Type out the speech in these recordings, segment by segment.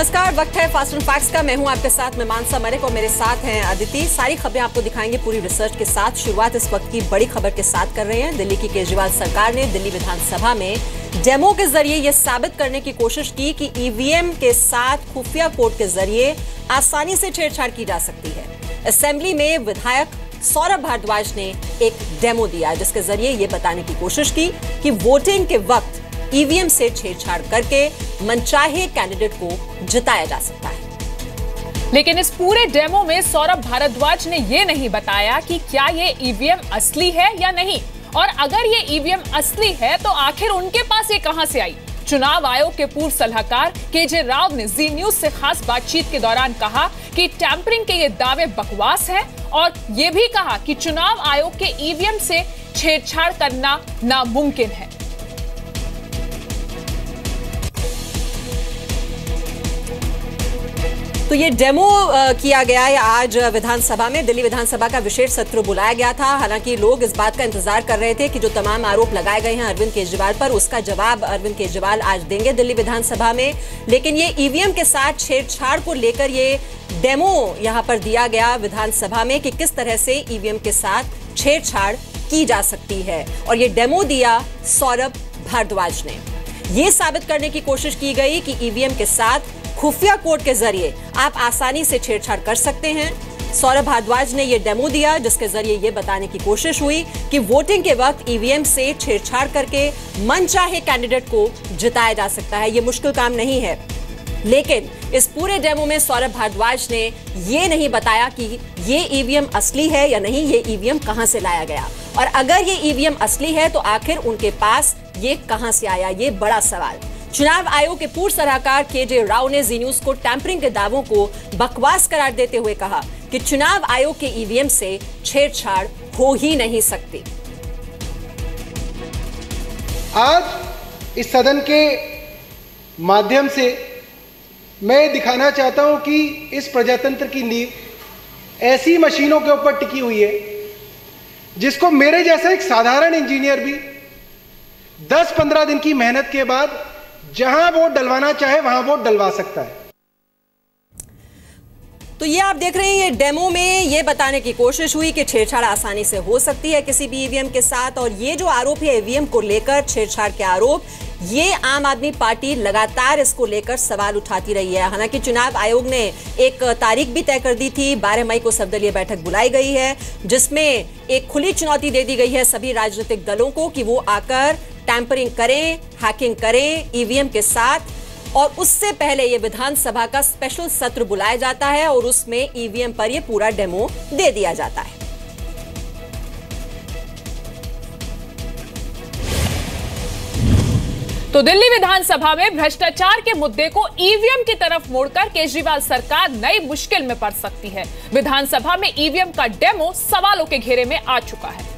नमस्कार, वक्त है फास्ट एंड फैक्ट्स का। मैं हूं आपके साथ, मैं मानसा मलिक और मेरे साथ हैं अदिति। सारी खबरें आपको दिखाएंगे पूरी रिसर्च के साथ। शुरुआत इस वक्त की बड़ी खबर के साथ कर रहे हैं। दिल्ली की केजरीवाल सरकार ने दिल्ली विधानसभा में डेमो के जरिए यह साबित करने की कोशिश की कि ईवीएम के साथ खुफिया कोड के जरिए आसानी से छेड़छाड़ की जा सकती है। असेंबली में विधायक सौरभ भारद्वाज ने एक डेमो दिया जिसके जरिए यह बताने की कोशिश की कि वोटिंग के वक्त ईवीएम से छेड़छाड़ करके मनचाहे कैंडिडेट को जिताया जा सकता है। लेकिन इस पूरे डेमो में सौरभ भारद्वाज ने यह नहीं बताया कि क्या ये ईवीएम असली है या नहीं, और अगर ये ईवीएम असली है तो आखिर उनके पास ये कहां से आई। चुनाव आयोग के पूर्व सलाहकार केजे राव ने जी न्यूज से खास बातचीत के दौरान कहा कि टैंपरिंग के ये दावे बकवास हैं, और ये भी कहा कि चुनाव आयोग के ईवीएम से छेड़छाड़ करना नामुमकिन है। तो ये डेमो किया गया है आज विधानसभा में। दिल्ली विधानसभा का विशेष सत्र बुलाया गया था। हालांकि लोग इस बात का इंतजार कर रहे थे कि जो तमाम आरोप लगाए गए हैं अरविंद केजरीवाल पर, उसका जवाब अरविंद केजरीवाल आज देंगे दिल्ली विधानसभा में। लेकिन ये ईवीएम के साथ छेड़छाड़ को लेकर ये डेमो यहां पर दिया गया विधानसभा में कि किस तरह से ईवीएम के साथ छेड़छाड़ की जा सकती है, और ये डेमो दिया सौरभ भारद्वाज ने। ये साबित करने की कोशिश की गई कि ईवीएम के साथ खुफिया कोड के जरिए आप आसानी से छेड़छाड़ कर सकते हैं। सौरभ भारद्वाज ने यह डेमो दिया जिसके जरिए यह बताने की कोशिश हुई कि वोटिंग के वक्त ईवीएम से छेड़छाड़ करके मनचाहे कैंडिडेट को जिताया जा सकता है। यह मुश्किल काम नहीं है। लेकिन इस पूरे डेमो में सौरभ भारद्वाज ने यह नहीं बताया कि ये ईवीएम असली है या नहीं, ये ईवीएम कहां से लाया गया, और अगर ये ईवीएम असली है तो आखिर उनके पास ये कहां से आया, ये बड़ा सवाल। चुनाव आयोग के पूर्व सलाहकार केजे राव ने जी न्यूज को टैंपरिंग के दावों को बकवास करार देते हुए कहा कि चुनाव आयोग के ईवीएम से छेड़छाड़ हो ही नहीं सकती। आज इस सदन के माध्यम से मैं दिखाना चाहता हूं कि इस प्रजातंत्र की नींव ऐसी मशीनों के ऊपर टिकी हुई है जिसको मेरे जैसा एक साधारण इंजीनियर भी 10-15 दिन की मेहनत के बाद जहां वोट डलवाना चाहे वहां वोट डलवा सकता है। तो ये आप देख रहे हैं, ये डेमो में ये बताने की कोशिश हुई कि छेड़छाड़ आसानी से हो सकती है किसी भी ईवीएम के साथ। और ये जो आरोप है ईवीएम को लेकर, छेड़छाड़ के आरोप, ये आम आदमी पार्टी लगातार इसको लेकर सवाल उठाती रही है। हालांकि चुनाव आयोग ने एक तारीख भी तय कर दी थी, 12 मई को सर्वदलीय बैठक बुलाई गई है जिसमें एक खुली चुनौती दे दी गई है सभी राजनीतिक दलों को कि वो आकर टैंपरिंग करें, हैकिंग करें ईवीएम के साथ। और उससे पहले ये विधानसभा का स्पेशल सत्र बुलाया जाता है और उसमें ईवीएम पर ये पूरा डेमो दे दिया जाता है। तो दिल्ली विधानसभा में भ्रष्टाचार के मुद्दे को ईवीएम की तरफ मोड़कर केजरीवाल सरकार नई मुश्किल में पड़ सकती है। विधानसभा में ईवीएम का डेमो सवालों के घेरे में आ चुका है।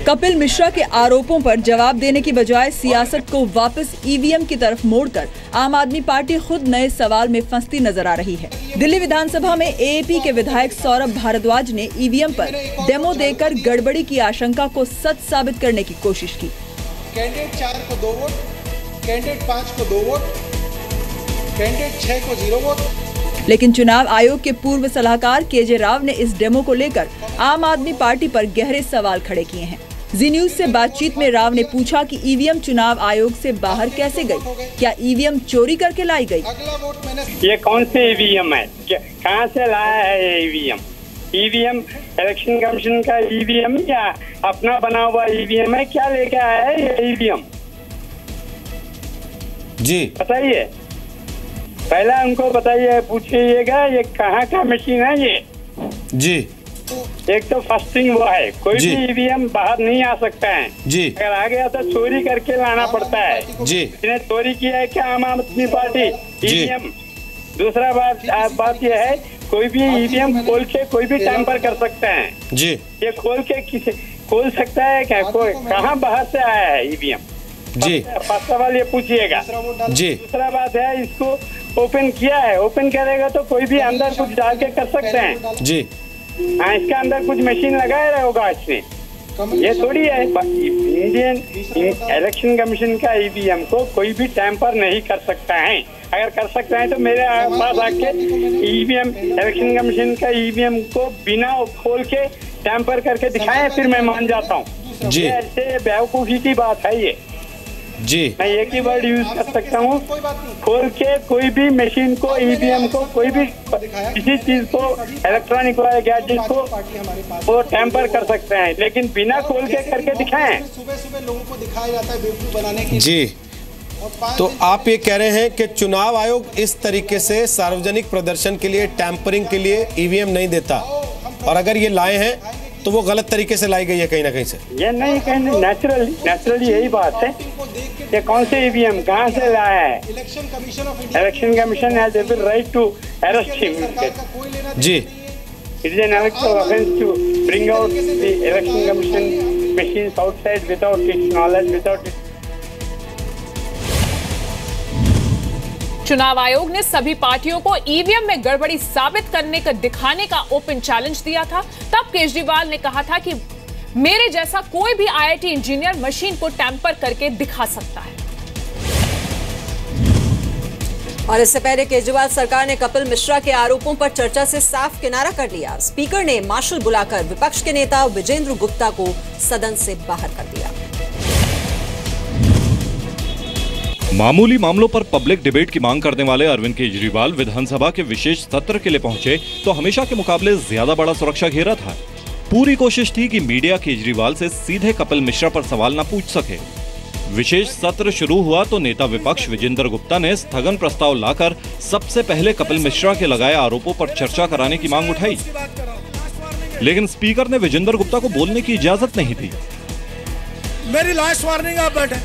कपिल मिश्रा के आरोपों पर जवाब देने की बजाय सियासत को वापस ईवीएम की तरफ मोड़कर आम आदमी पार्टी खुद नए सवाल में फंसती नजर आ रही है। दिल्ली विधानसभा में एएपी के विधायक सौरभ भारद्वाज ने ईवीएम पर डेमो देकर गड़बड़ी की आशंका को सच साबित करने की कोशिश की। कैंडिडेट 4 को 2 वोट, कैंडिडेट 5 को 2 वोट, कैंडिडेट 6 को 0 वोट। लेकिन चुनाव आयोग के पूर्व सलाहकार केजे राव ने इस डेमो को लेकर आम आदमी पार्टी पर गहरे सवाल खड़े किए हैं। जी न्यूज से बातचीत में राव ने पूछा कि ईवीएम चुनाव आयोग से बाहर कैसे गई, क्या ईवीएम चोरी करके लाई गई? ये कौन से ईवीएम है, कहाँ से लाया है ये ईवीएम? ईवीएम इलेक्शन कमीशन का ईवीएम या अपना बना हुआ ईवीएम है? क्या लेके आया है ये ईवीएम जी बताइए, पहले उनको बताइए, पूछिएगा ये कहाँ का मशीन है ये जी। एक तो फर्स्ट थिंग वो है, कोई भी ईवीएम बाहर नहीं आ सकता है जी। अगर आ गया तो चोरी करके लाना पड़ता है जी। इसने चोरी किया है क्या आम आदमी पार्टी ईवीएम? दूसरा बात यह है, कोई भी ईवीएम खोल के कोई भी टैंपर कर सकता है जी। ये खोल के खोल सकता है क्या? कोई कहाँ बाहर से आया है ईवीएम जी? फर्स्ट सवाल ये पूछिएगा जी। दूसरा बात है, इसको ओपन किया है, ओपन करेगा तो कोई भी अंदर कुछ डाल के कर सकते हैं जी। हाँ, इसके अंदर कुछ मशीन लगाया होगा इसने ये थोड़ी है, इंडियन इलेक्शन कमीशन का ईवीएम को कोई भी टैंपर नहीं कर सकता है। अगर कर सकता है तो मेरे पास आके ईवीएम इलेक्शन कमीशन का ईवीएम को बिना खोल के टैंपर करके दिखाएं, फिर मैं मान जाता हूँ। जी, ऐसे बेवकूफी की बात है ये जी। मैं एक ही वर्ड यूज कर सकता हूँ, खोल के कोई भी मशीन को, ईवीएम को, कोई भी किसी चीज को, इलेक्ट्रॉनिक वाले गैजेट को वो टैंपर कर सकते हैं, लेकिन बिना खोल के करके दिखाएं। सुबह लोगों को दिखाया जाता है बेवकूफ बनाने के जी। तो आप ये कह रहे हैं कि चुनाव आयोग इस तरीके से सार्वजनिक प्रदर्शन के लिए, टैंपरिंग के लिए ईवीएम नहीं देता, और अगर ये लाए हैं तो वो गलत तरीके से लाई गई है कहीं ना कहीं से। ये नहीं कहने, नेचुरली यही बात है कि कौन से ईवीएम कहाँ से लाया है। Election commission has every right to arrest him जी। It is an electoral offence to bring out the election commission machines outside without its knowledge, without its. चुनाव आयोग ने सभी पार्टियों को ईवीएम में गड़बड़ी साबित करने का दिखाने का ओपन चैलेंज दिया था। तब केजरीवाल ने कहा था कि मेरे जैसा कोई भी आईआईटी इंजीनियर मशीन को टैंपर करके दिखा सकता है। और इससे पहले केजरीवाल सरकार ने कपिल मिश्रा के आरोपों पर चर्चा से साफ किनारा कर लिया। स्पीकर ने मार्शल बुलाकर विपक्ष के नेता विजेंद्र गुप्ता को सदन से बाहर कर दिया। मामूली मामलों पर पब्लिक डिबेट की मांग करने वाले अरविंद केजरीवाल विधानसभा के विशेष सत्र के लिए पहुंचे तो हमेशा के मुकाबले ज्यादा बड़ा सुरक्षा घेरा था। पूरी कोशिश थी कि मीडिया केजरीवाल से सीधे कपिल मिश्रा पर सवाल न पूछ सके। विशेष सत्र शुरू हुआ तो नेता विपक्ष विजेंद्र गुप्ता ने स्थगन प्रस्ताव लाकर सबसे पहले कपिल मिश्रा के लगाए आरोपों पर चर्चा कराने की मांग उठाई, लेकिन स्पीकर ने विजेंद्र गुप्ता को बोलने की इजाजत नहीं दी। मेरी लास्ट वार्निंग आप बैठे,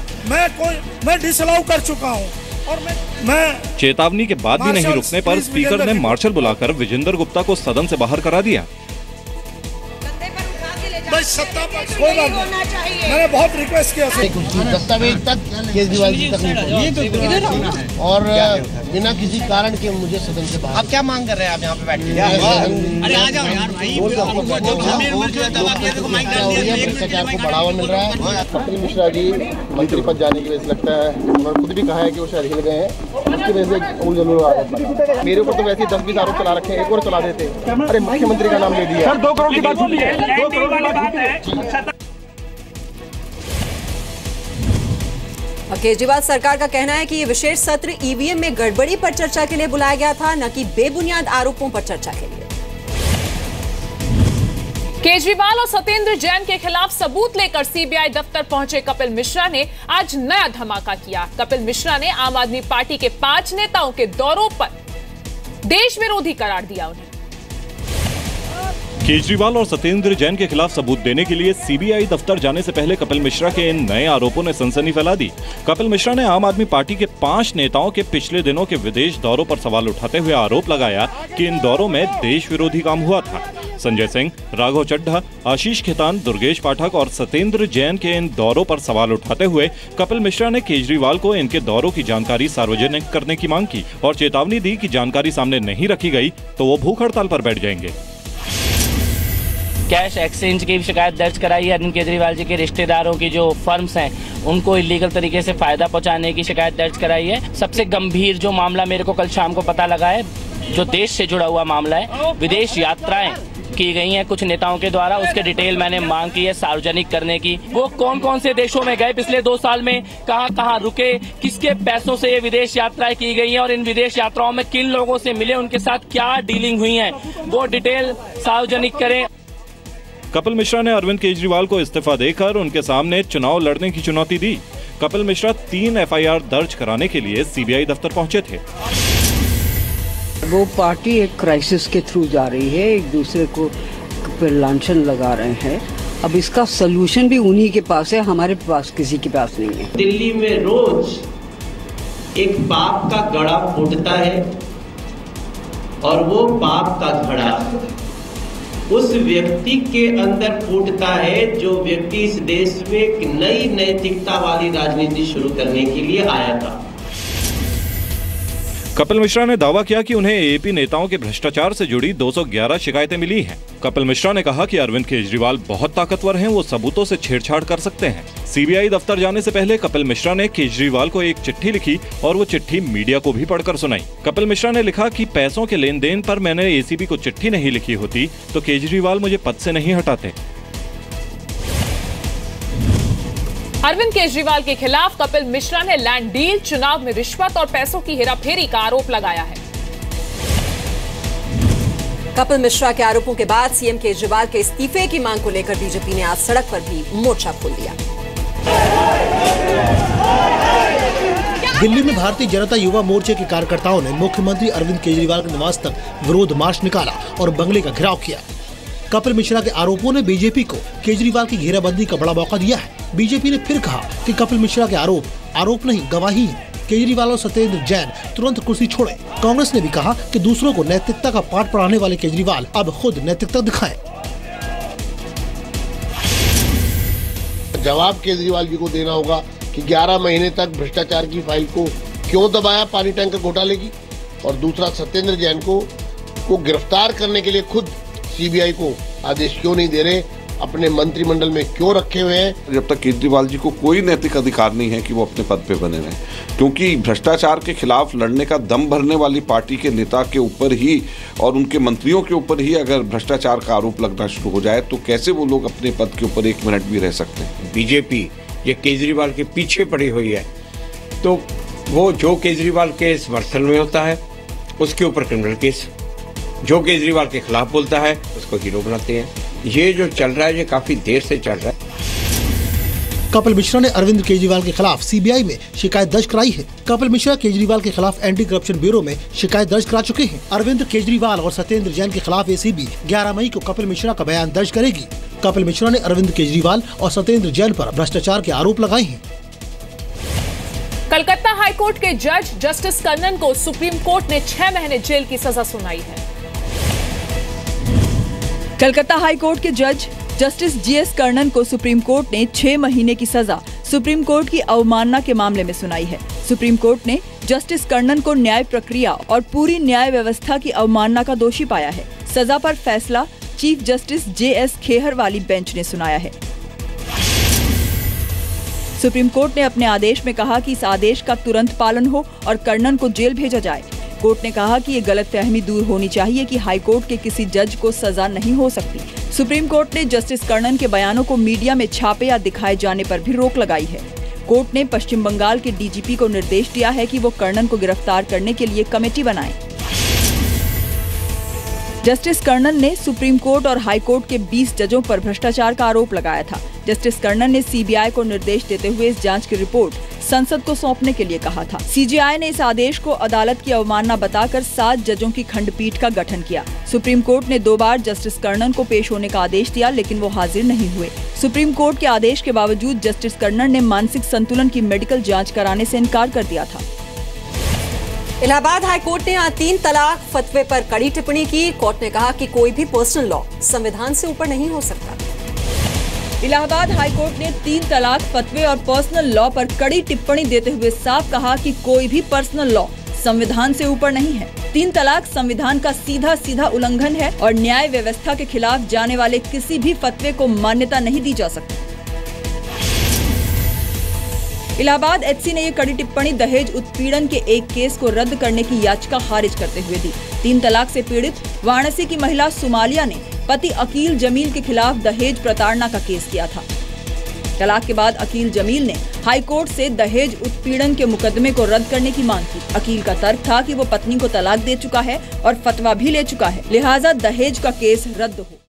मैं डिसअलाउ कर चुका हूं और मैं चेतावनी के बाद भी नहीं रुकने पर स्पीकर ने मार्शल बुलाकर विजेंद्र गुप्ता को सदन से बाहर करा दिया। सत्ता पर कोई बात नहीं, मैंने बहुत रिक्वेस्ट किया दस्तावेज तक केजरीवाल जी तक नहीं पहुंचे और बिना किसी कारण के मुझे सदन से बाहर। आप क्या मांग कर रहे हैं? आप यहाँ पे बैठ के अरे आ जाओ यार भाई, भ्रष्टाचार को बढ़ावा मिल रहा है। कपिल मिश्रा जी मंत्री पद जाने की वजह से लगता है, उन्होंने खुद भी कहा है कि वो शायद हिल गए हैं, उसकी वजह से उलझन आरोप। मेरे ऊपर तो वैसे ही 20-20 आरोप चला रखे हैं, एक और चला देते। अरे मुख्यमंत्री का नाम ले दिया। 2 करोड़ की बात होती है, 2 करोड़ की बात है। केजरीवाल सरकार का कहना है कि ये विशेष सत्र ईवीएम में गड़बड़ी पर चर्चा के लिए बुलाया गया था, न कि बेबुनियाद आरोपों पर चर्चा के लिए। केजरीवाल और सत्येंद्र जैन के खिलाफ सबूत लेकर सीबीआई दफ्तर पहुंचे कपिल मिश्रा ने आज नया धमाका किया। कपिल मिश्रा ने आम आदमी पार्टी के 5 नेताओं के दौरों पर देश विरोधी करार दिया उन्हें। केजरीवाल और सत्येंद्र जैन के खिलाफ सबूत देने के लिए सीबीआई दफ्तर जाने से पहले कपिल मिश्रा के इन नए आरोपों ने सनसनी फैला दी। कपिल मिश्रा ने आम आदमी पार्टी के 5 नेताओं के पिछले दिनों के विदेश दौरों पर सवाल उठाते हुए आरोप लगाया कि इन दौरों में देश विरोधी काम हुआ था। संजय सिंह, राघव चड्ढा, आशीष खेतान, दुर्गेश पाठक और सत्येंद्र जैन के इन दौरों पर सवाल उठाते हुए कपिल मिश्रा ने केजरीवाल को इनके दौरों की जानकारी सार्वजनिक करने की मांग की और चेतावनी दी कि जानकारी सामने नहीं रखी गई तो वो भूख हड़ताल पर बैठ जाएंगे। कैश एक्सचेंज की शिकायत दर्ज कराई है। अरविंद केजरीवाल जी के रिश्तेदारों की जो फर्म्स हैं उनको इलीगल तरीके से फायदा पहुंचाने की शिकायत दर्ज कराई है। सबसे गंभीर जो मामला मेरे को कल शाम को पता लगा है, जो देश से जुड़ा हुआ मामला है, विदेश यात्राएं की गई हैं कुछ नेताओं के द्वारा, उसके डिटेल मैंने मांग की है सार्वजनिक करने की। वो कौन कौन से देशों में गए पिछले 2 साल में, कहां कहां रुके, किसके पैसों से ये विदेश यात्राएं की गई हैं और इन विदेश यात्राओं में किन लोगों से मिले, उनके साथ क्या डीलिंग हुई है, वो डिटेल सार्वजनिक करें। कपिल मिश्रा ने अरविंद केजरीवाल को इस्तीफा देकर उनके सामने चुनाव लड़ने की चुनौती दी। कपिल मिश्रा 3 एफआईआर दर्ज कराने के लिए सीबीआई दफ्तर पहुंचे थे। वो पार्टी एक क्राइसिस के थ्रू जा रही है, एक दूसरे को लांछन लगा रहे हैं। अब इसका सलूशन भी उन्हीं के पास है, हमारे पास किसी के पास नहीं है। दिल्ली में रोज एक पाप का घड़ा फूटता है और वो पाप का घड़ा उस व्यक्ति के अंदर फूटता है जो व्यक्ति इस देश में एक नई नैतिकता वाली राजनीति शुरू करने के लिए आया था। कपिल मिश्रा ने दावा किया कि उन्हें एएपी नेताओं के भ्रष्टाचार से जुड़ी 211 शिकायतें मिली हैं। कपिल मिश्रा ने कहा कि अरविंद केजरीवाल बहुत ताकतवर हैं, वो सबूतों से छेड़छाड़ कर सकते हैं। सीबीआई दफ्तर जाने से पहले कपिल मिश्रा ने केजरीवाल को एक चिट्ठी लिखी और वो चिट्ठी मीडिया को भी पढ़कर सुनाई। कपिल मिश्रा ने लिखा कि पैसों के लेन देन पर मैंने एसीबी को चिट्ठी नहीं लिखी होती तो केजरीवाल मुझे पद से नहीं हटाते। अरविंद केजरीवाल के खिलाफ कपिल मिश्रा ने लैंड डील, चुनाव में रिश्वत और पैसों की हेराफेरी का आरोप लगाया है। कपिल मिश्रा के आरोपों के बाद सीएम केजरीवाल के इस्तीफे की मांग को लेकर बीजेपी ने आज सड़क पर भी मोर्चा खोल दिया। दिल्ली में भारतीय जनता युवा मोर्चे के कार्यकर्ताओं ने मुख्यमंत्री अरविंद केजरीवाल के निवास तक विरोध मार्च निकाला और बंगले का घेराव किया। कपिल मिश्रा के आरोपों ने बीजेपी को केजरीवाल की घेराबंदी का बड़ा मौका दिया है। बीजेपी ने फिर कहा कि कपिल मिश्रा के आरोप नहीं गवाही है। केजरीवाल और सत्येंद्र जैन तुरंत कुर्सी छोड़े। कांग्रेस ने भी कहा कि दूसरों को नैतिकता का पाठ पढ़ाने वाले केजरीवाल अब खुद नैतिकता दिखाएं। जवाब केजरीवाल जी को देना होगा कि 11 महीने तक भ्रष्टाचार की फाइल को क्यों दबाया पानी टैंकर घोटाले की, और दूसरा सत्येंद्र जैन को गिरफ्तार करने के लिए खुद सीबीआई को आदेश क्यों नहीं दे रहे, अपने मंत्रिमंडल में क्यों रखे हुए हैं। जब तक केजरीवाल जी को कोई नैतिक अधिकार नहीं है कि वो अपने पद पे बने रहें, क्योंकि भ्रष्टाचार के खिलाफ लड़ने का दम भरने वाली पार्टी के नेता के ऊपर ही और उनके मंत्रियों के ऊपर ही अगर भ्रष्टाचार का आरोप लगना शुरू हो जाए तो कैसे वो लोग अपने पद के ऊपर 1 मिनट भी रह सकते हैं। बीजेपी ये केजरीवाल के पीछे पड़ी हुई है, तो वो जो केजरीवाल के समर्थन में होता है उसके ऊपर क्रिमिनल केस, जो केजरीवाल के खिलाफ बोलता है उसको हीरो बनाते हैं। ये जो चल रहा है ये काफी देर से चल रहा है। कपिल मिश्रा ने अरविंद केजरीवाल के खिलाफ सीबीआई में शिकायत दर्ज कराई है। कपिल मिश्रा केजरीवाल के खिलाफ एंटी करप्शन ब्यूरो में शिकायत दर्ज करा चुके हैं। अरविंद केजरीवाल और सत्येंद्र जैन के खिलाफ एसीबी 11 मई को कपिल मिश्रा का बयान दर्ज करेगी। कपिल मिश्रा ने अरविंद केजरीवाल और सत्येंद्र जैन पर भ्रष्टाचार के आरोप लगाए हैं। कलकत्ता हाईकोर्ट के जज जस्टिस कन्नन को सुप्रीम कोर्ट ने 6 महीने जेल की सजा सुनाई है। कलकत्ता हाईकोर्ट के जज जस्टिस जीएस कर्णन को सुप्रीम कोर्ट ने 6 महीने की सजा सुप्रीम कोर्ट की अवमानना के मामले में सुनाई है। सुप्रीम कोर्ट ने जस्टिस कर्णन को न्याय प्रक्रिया और पूरी न्याय व्यवस्था की अवमानना का दोषी पाया है। सजा पर फैसला चीफ जस्टिस जेएस खेहर वाली बेंच ने सुनाया है। सुप्रीम कोर्ट ने अपने आदेश में कहा कि इस आदेश का तुरंत पालन हो और कर्णन को जेल भेजा जाए। कोर्ट ने कहा कि ये गलतफहमी दूर होनी चाहिए कि हाईकोर्ट के किसी जज को सजा नहीं हो सकती। सुप्रीम कोर्ट ने जस्टिस कर्णन के बयानों को मीडिया में छापे या दिखाए जाने पर भी रोक लगाई है। कोर्ट ने पश्चिम बंगाल के डीजीपी को निर्देश दिया है कि वो कर्णन को गिरफ्तार करने के लिए कमेटी बनाए। जस्टिस कर्णन ने सुप्रीम कोर्ट और हाई कोर्ट के 20 जजों पर भ्रष्टाचार का आरोप लगाया था। जस्टिस कर्णन ने सीबीआई को निर्देश देते हुए इस जांच की रिपोर्ट संसद को सौंपने के लिए कहा था। सीजेआई ने इस आदेश को अदालत की अवमानना बताकर 7 जजों की खंडपीठ का गठन किया। सुप्रीम कोर्ट ने 2 बार जस्टिस कर्णन को पेश होने का आदेश दिया, लेकिन वो हाजिर नहीं हुए। सुप्रीम कोर्ट के आदेश के बावजूद जस्टिस कर्णन ने मानसिक संतुलन की मेडिकल जाँच कराने से इनकार कर दिया था। इलाहाबाद हाईकोर्ट ने आज 3 तलाक फतवे पर कड़ी टिप्पणी की। कोर्ट ने कहा कि कोई भी पर्सनल लॉ संविधान से ऊपर नहीं हो सकता। इलाहाबाद हाईकोर्ट ने 3 तलाक फतवे और पर्सनल लॉ पर कड़ी टिप्पणी देते हुए साफ कहा कि कोई भी पर्सनल लॉ संविधान से ऊपर नहीं है। 3 तलाक संविधान का सीधा उल्लंघन है और न्याय व्यवस्था के खिलाफ जाने वाले किसी भी फतवे को मान्यता नहीं दी जा सकती। इलाहाबाद एचसी ने ये कड़ी टिप्पणी दहेज उत्पीड़न के एक केस को रद्द करने की याचिका खारिज करते हुए दी। 3 तलाक से पीड़ित वाराणसी की महिला सुमालिया ने पति अकील जमील के खिलाफ दहेज प्रताड़ना का केस किया था। तलाक के बाद अकील जमील ने हाईकोर्ट से दहेज उत्पीड़न के मुकदमे को रद्द करने की मांग की। अकील का तर्क था कि वो पत्नी को तलाक दे चुका है और फतवा भी ले चुका है, लिहाजा दहेज का केस रद्द हो।